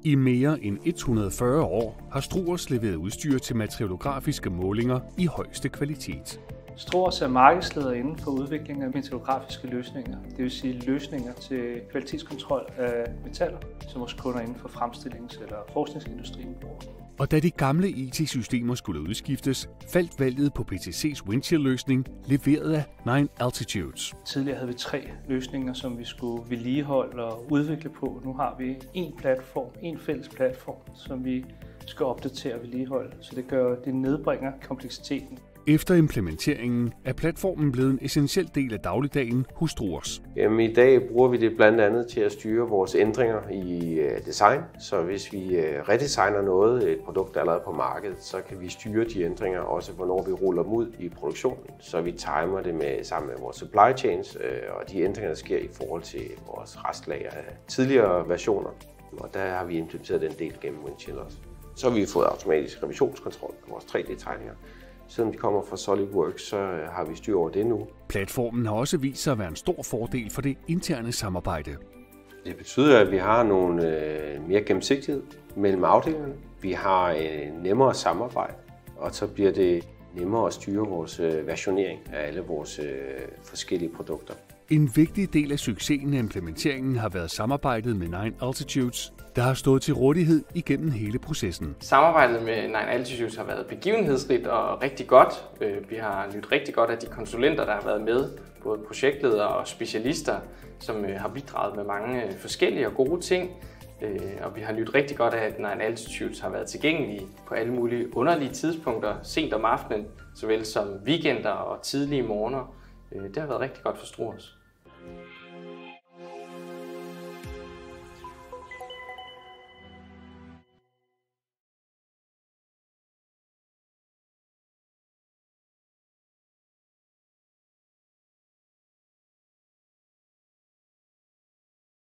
I mere end 140 år har Struers leveret udstyr til meteorologiske målinger i højeste kvalitet. Struers er markedsleder inden for udvikling af meteorologiske løsninger, det vil sige løsninger til kvalitetskontrol af metaller, som vores kunder inden for fremstillings- eller forskningsindustrien bruger. Og da de gamle IT-systemer skulle udskiftes, faldt valget på PTC's Windchill-løsning, leveret af 9 Altitudes. Tidligere havde vi 3 løsninger, som vi skulle vedligeholde og udvikle på. Nu har vi en fælles platform, som vi skal opdatere og vedligeholde, så det nedbringer kompleksiteten. Efter implementeringen er platformen blevet en essentiel del af dagligdagen hos Struers. I dag bruger vi det blandt andet til at styre vores ændringer i design. Så hvis vi redesigner noget, et produkt der er allerede på markedet, så kan vi styre de ændringer også, hvornår vi ruller dem ud i produktionen. Så vi timer det sammen med vores supply chains og de ændringer, der sker i forhold til vores restlager af tidligere versioner. Og der har vi implementeret den del gennem Windchill også. Så har vi fået automatisk revisionskontrol på vores 3D-tegninger. Selvom de kommer fra SolidWorks, så har vi styr over det nu. Platformen har også vist sig at være en stor fordel for det interne samarbejde. Det betyder, at vi har nogle mere gennemsigtighed mellem afdelingerne. Vi har nemmere samarbejde, og så bliver det nemmere at styre vores versionering af alle vores forskellige produkter. En vigtig del af succesen af implementeringen har været samarbejdet med 9 Altitudes, der har stået til rådighed igennem hele processen. Samarbejdet med 9 Altitudes har været begivenhedsrigt og rigtig godt. Vi har nydt rigtig godt af de konsulenter, der har været med, både projektledere og specialister, som har bidraget med mange forskellige og gode ting. Og vi har nydt rigtig godt af, at 9 Altitudes har været tilgængelige på alle mulige underlige tidspunkter, sent om aftenen, såvel som weekender og tidlige morgener. Det har været rigtig godt for Struers.